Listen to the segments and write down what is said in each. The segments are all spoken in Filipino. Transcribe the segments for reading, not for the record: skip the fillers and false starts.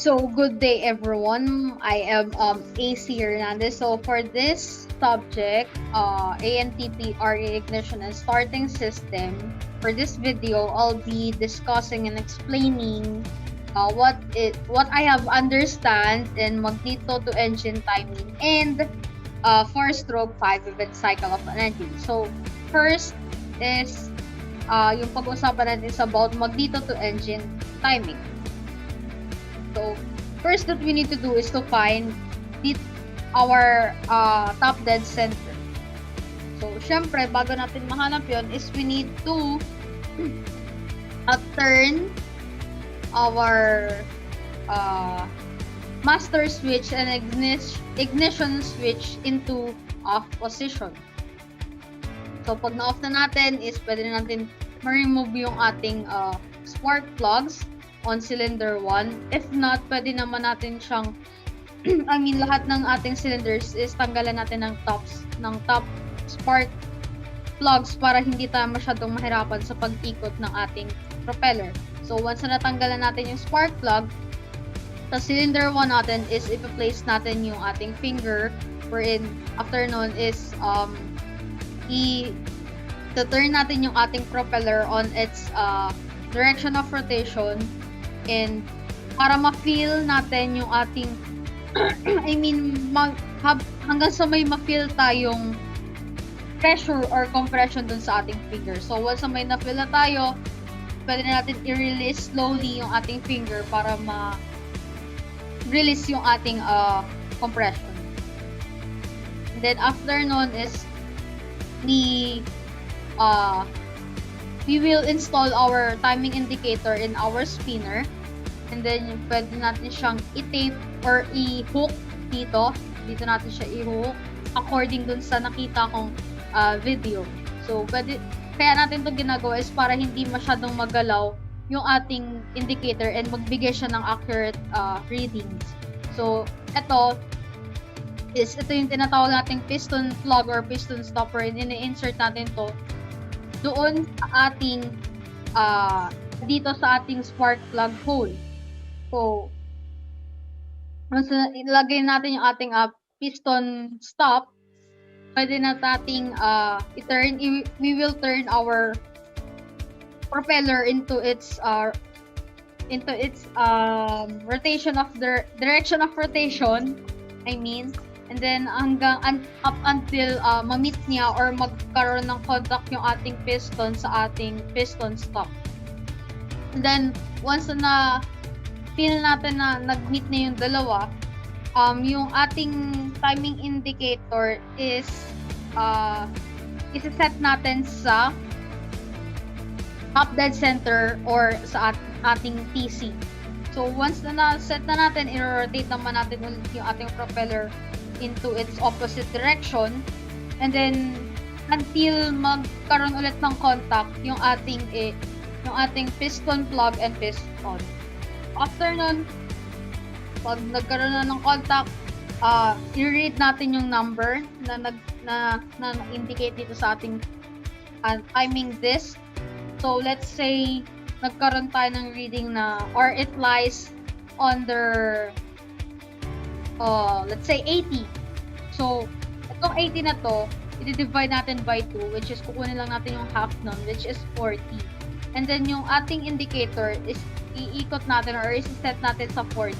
So, good day everyone. I am AC Hernandez. So, for this subject, ANTP RE Ignition and Starting System, for this video, I'll be discussing and explaining what I have understand in Magneto-Engine timing and 4-stroke 5-event cycle of an engine. So, first is yung pag-usapan natin is about Magneto-Engine timing. So, first that we need to do is to find our top dead center. So, syempre, bago natin mahanap yon is we need to turn our master switch and ignition switch into off position. So, pag na-off na natin is pwede na natin ma-remove yung ating spark plugs on cylinder 1. If not, pwede naman natin siyang lahat ng ating cylinders is tanggalan natin ng top spark plugs para hindi tayo masyadong mahirapan sa pag-ikot ng ating propeller. So, once na natanggalan natin yung spark plug, sa cylinder 1 natin is ipa-place natin yung ating finger, wherein after nun is i-turn natin yung ating propeller on its direction of rotation, and para ma-feel natin yung ating hanggang sa may ma-feel tayong pressure or compression dun sa ating finger. So once na may na-feel na tayo, pwede na natin i-release slowly yung ating finger para ma-release yung ating compression. And then after nun is we will install our timing indicator in our spinner, and then pwede natin siyang i-tape or i-hook dito natin siya i-hook according dun sa nakita kong video. So kaya natin itong ginagawa is para hindi masyadong magalaw yung ating indicator and magbigay siya ng accurate readings. So ito yung tinatawag nating piston plug or piston stopper, and ini-insert natin to doon sa ating dito sa ating spark plug hole. So once ilagay natin yung ating piston stop, pwede na nating we will turn our propeller into its rotation of the direction of rotation, and then up until ma-meet niya or magkaroon ng contact yung ating piston sa ating piston stop. And then once na feel natin na nag-meet na yung dalawa, yung ating timing indicator is isa-set natin sa top dead center or sa ating TC. So once na na-set na natin, i-rotate naman natin ulit yung ating propeller into its opposite direction, and then until magkaroon ulit ng contact yung ating piston plug and piston. After nun, pag nagkaroon na ng contact, i-read natin yung number na indicate dito sa ating timing disc. So let's say nagkaroon tayo ng reading na, or it lies under let's say 80. So itong 80 na to, i-divide natin by 2, which is kukunin lang natin yung half nun, which is 40. And then yung ating indicator is iikot natin or i-set natin sa 40.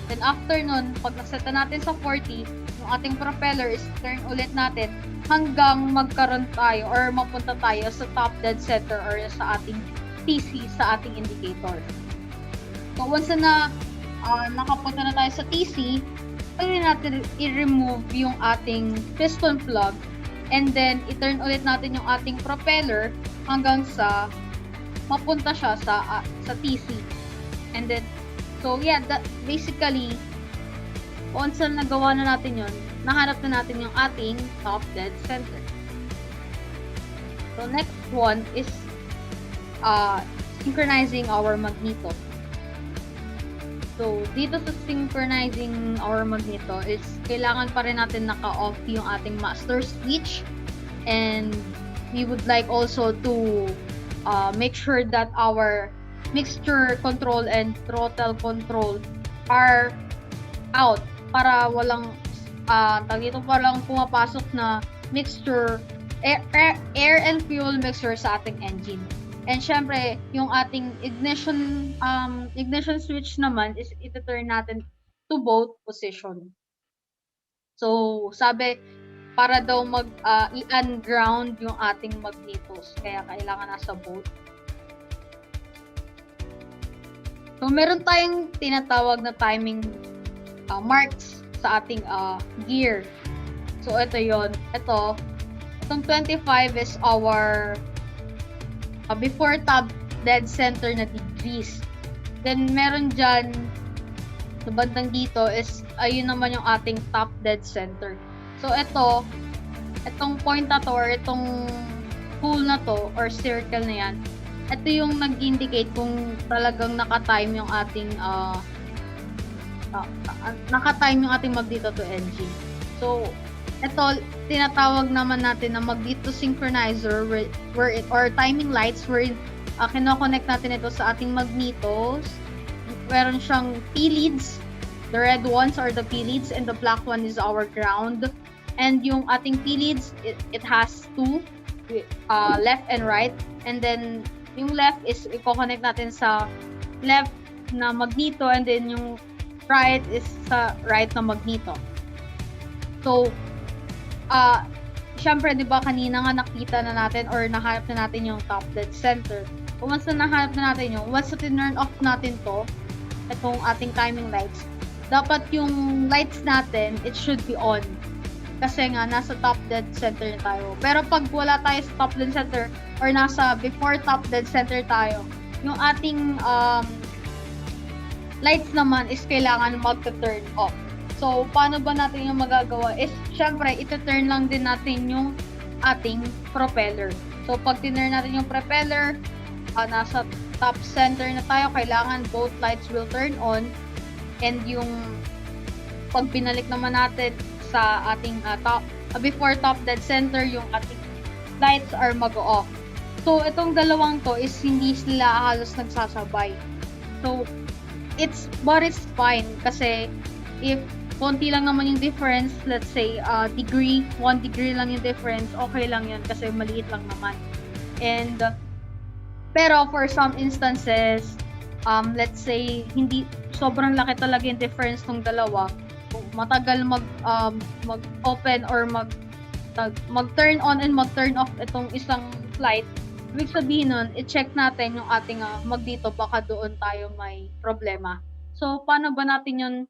Then after nun, pag naset na natin sa 40, yung ating propeller is turn ulit natin hanggang magkaroon tayo or mapunta tayo sa top dead center or sa ating TC, sa ating indicator. So once na nakapunta na tayo sa TC, pwede natin i-remove yung ating piston plug, and then i-turn ulit natin yung ating propeller hanggang sa mapunta siya sa TC. And then so yeah, that basically once na nagawa na natin yon, nahanap na natin yung ating top dead center. So next one is synchronizing our magneto. So dito sa synchronizing our magneto is kailangan pa rin natin naka-off yung ating master switch, and we would like also to make sure that our mixture control and throttle control are out para walang dito parang pumapasok na mixture, air and fuel mixture sa ating engine. And syempre, yung ating ignition switch naman is ito-turn natin to both position. So, sabi, para daw i-unground yung ating magnetos. Kaya kailangan nasa both. So, meron tayong tinatawag na timing marks sa ating gear. So, ito yon. Itong 25 is our before top dead center na degrees. Then, meron dyan sa bandang dito is, ayun naman yung ating top dead center. So, itong point na to, or itong hole na to, or circle na yan, ito yung nag-indicate kung talagang nakatime yung ating Magneto-to-engine. So, ito, tinatawag naman natin na Magneto-synchronizer or timing lights wherein kinoconnect natin ito sa ating magnetos. Meron siyang P-leads. The red ones are the P-leads and the black one is our ground. And yung ating P-leads, it has two, left and right. And then, yung left is i-connect natin sa left na magneto, and then yung right is sa right na magneto. So, syempre, di ba, kanina nga nakita na natin or nahanap na natin yung top dead center. Kung once na nahanap na natin yung, once na turn off natin to, itong ating timing lights, dapat yung lights natin, it should be on. Kasi nga, nasa top dead center na tayo. Pero pag wala tayo sa top dead center, or nasa before top dead center tayo, yung ating lights naman is kailangan mag-turn off. So, paano ba natin yung magagawa? Is, syempre, ito-turn lang din natin yung ating propeller. So, pag tinurn natin yung propeller, nasa top center na tayo, kailangan both lights will turn on. And yung pag binalik naman natin sa ating before top dead center, yung ating lights are mag-off. So, itong dalawang to is hindi sila halos nagsasabay. So, it's fine kasi if konti lang naman yung difference, let's say 1 degree lang yung difference, okay lang yun kasi maliit lang naman. And pero for some instances, let's say hindi sobrang laki talaga yung difference ng dalawa, matagal mag-open or mag-turn on and mag-turn off itong isang light, ibig sabihin nun, i-check natin yung ating magneto, baka doon tayo may problema. So, paano ba natin yun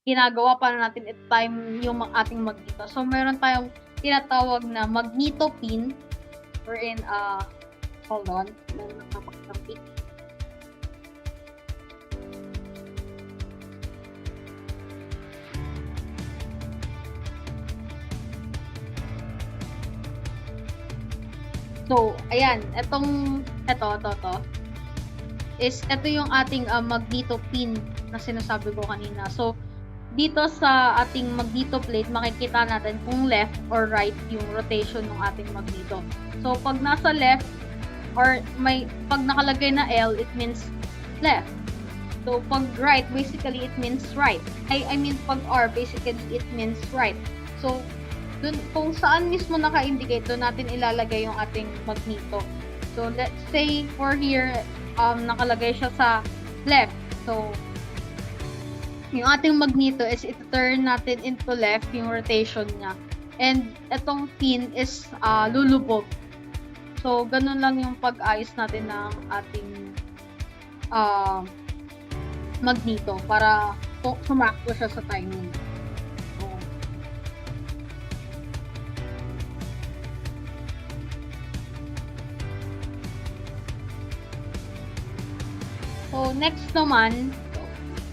ginagawa? Paano natin i-time yung ating magneto? So, meron tayong tinatawag na magneto pin, wherein, hold on, meron na kapag-pick. So, ayan, ito yung ating magneto pin na sinasabi ko kanina. So, dito sa ating magneto plate, makikita natin kung left or right yung rotation ng ating magneto. So, pag nasa left, or pag nakalagay na L, it means left. So, pag right, basically, it means right. I mean, pag R, basically, it means right. So, dun, kung saan mismo naka-indicate, doon natin ilalagay yung ating magneto. So, let's say, for here, nakalagay siya sa left. So, yung ating magneto is ito-turn natin into left yung rotation niya. And itong pin is lulubog. So, ganun lang yung pag-ayos natin ng ating magneto para sumakto siya sa timing. So, next naman,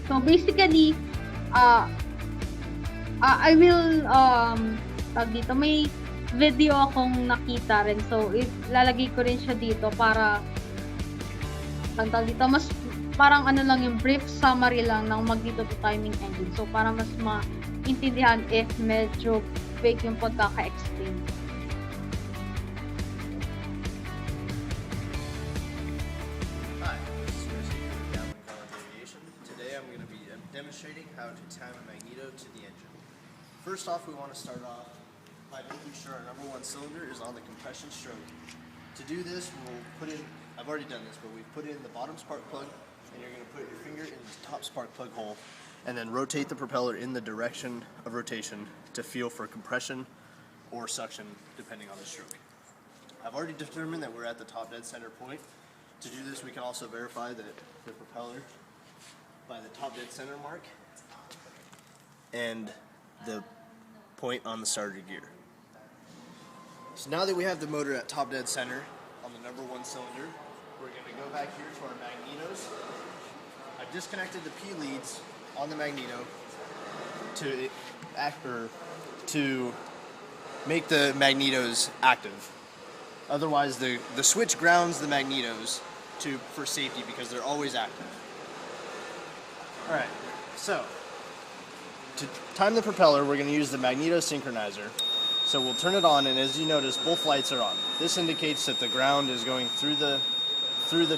so basically, I will, dito, may video akong nakita rin. So, ilalagay ko rin siya dito para, dito, mas, parang ano lang yung brief summary lang ng Magneto-to-timing engine. So, para mas maintindihan if medyo vague yung pagkaka-explain. Hi, this is Chris here with Gavin College Aviation. Today I'm going to First off, we want to start off by making sure our number one cylinder is on the compression stroke. To do this, we'll put in, I've already done this, but we've put in the bottom spark plug, and you're going to put your finger in the top spark plug hole, and then rotate the propeller in the direction of rotation to feel for compression or suction, depending on the stroke. I've already determined that we're at the top dead center point. To do this, we can also verify that the propeller by the top dead center mark and the point on the starter gear. So now that we have the motor at top dead center on the number one cylinder, we're going to go back here to our magnetos. I've disconnected the P leads on the magneto to make the magnetos active. Otherwise, the switch grounds the magnetos for safety because they're always active. Alright, so to time the propeller, we're going to use the magneto synchronizer. So we'll turn it on, and as you notice, both lights are on. This indicates that the ground is going through the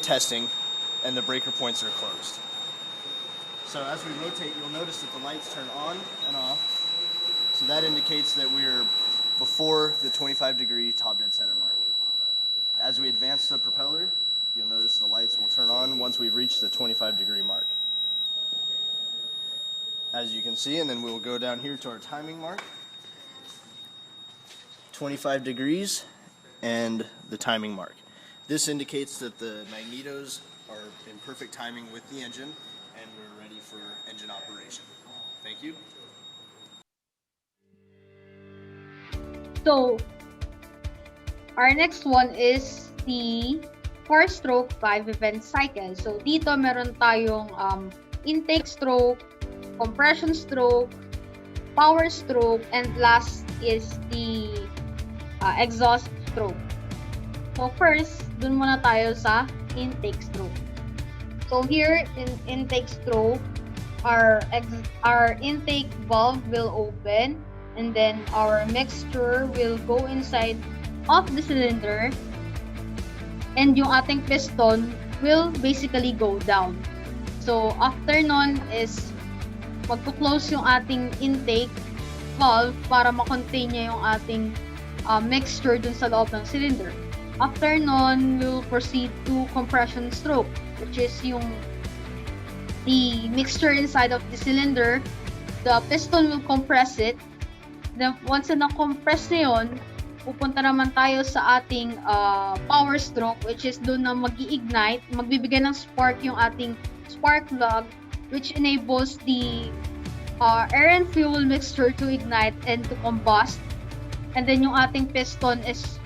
testing and the breaker points are closed. So as we rotate, you'll notice that the lights turn on and off. So that indicates that we're before the 25-degree top dead center mark. As we advance the propeller, you'll notice the lights will turn on once we've reached the 25-degree mark. As you can see, and then we'll go down here to our timing mark. 25 degrees and the timing mark. This indicates that the magnetos are in perfect timing with the engine and we're ready for engine operation. Thank you. So, our next one is the 4-stroke 5-event cycle. So, dito meron tayong intake stroke, compression stroke, power stroke, and last is the exhaust stroke. So first, dun muna tayo sa intake stroke. So here in intake stroke, our intake valve will open, and then our mixture will go inside of the cylinder, and yung ating piston will basically go down. So after nun is magpo-close yung ating intake valve para ma-contain niya yung ating mixture dun sa loob ng cylinder. After nun, we'll proceed to compression stroke, which is yung the mixture inside of the cylinder. The piston will compress it. Then once na na-compress na yun, pupunta naman tayo sa ating power stroke, which is dun na mag-i-ignite, magbibigay ng spark yung ating spark plug, which enables the air and fuel mixture to ignite and to combust. And then yung ating piston is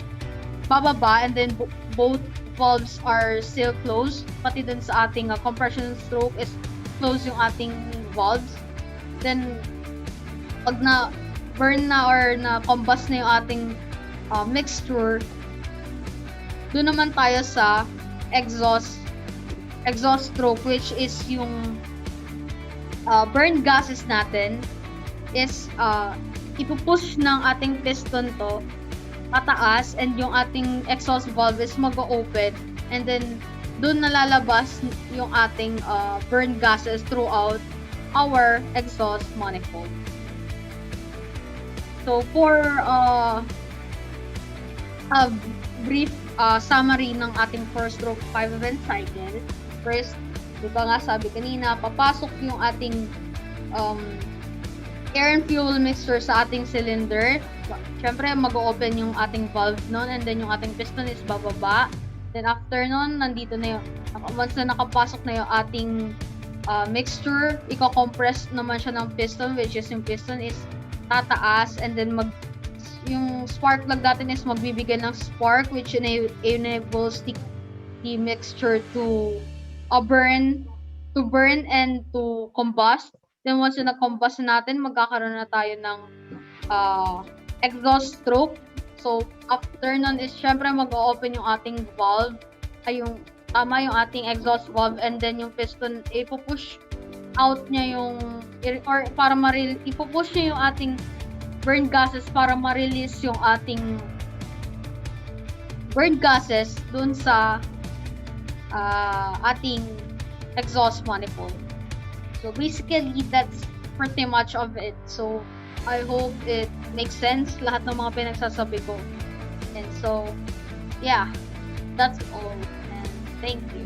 bababa, and then both valves are still closed. Pati dun sa ating compression stroke is closed yung ating valves. Then pag na-burn na or na-combust na yung ating mixture, dun naman tayo sa exhaust stroke, which is yung burn gases natin is ipupush ng ating piston to pataas, and yung ating exhaust valve is mag-open, and then doon nalalabas yung ating burn gases throughout our exhaust manifold. So for a brief summary ng ating 4-stroke 5-event cycle, first, diba nga sabi kanina, papasok yung ating air and fuel mixture sa ating cylinder. Siyempre, mag-open yung ating valve nun, and then yung ating piston is bababa. Then after nun, nandito na yung, once na nakapasok na yung ating mixture, i-compress naman siya ng piston, which is yung piston is tataas, and then yung spark plug natin is magbibigay ng spark, which enables the mixture to burn and to combust. Then once na nag-combust natin, magkakaroon na tayo ng exhaust stroke. So after nun is syempre mag-open yung ating valve, yung ating exhaust valve, and then yung piston ipupush out niya yung ipupush niya yung ating burn gases para ma-release yung ating burn gases dun sa ating exhaust manifold. So basically, that's pretty much of it. So I hope it makes sense lahat ng mga pinagsasabi ko. And so, yeah, that's all. And thank you.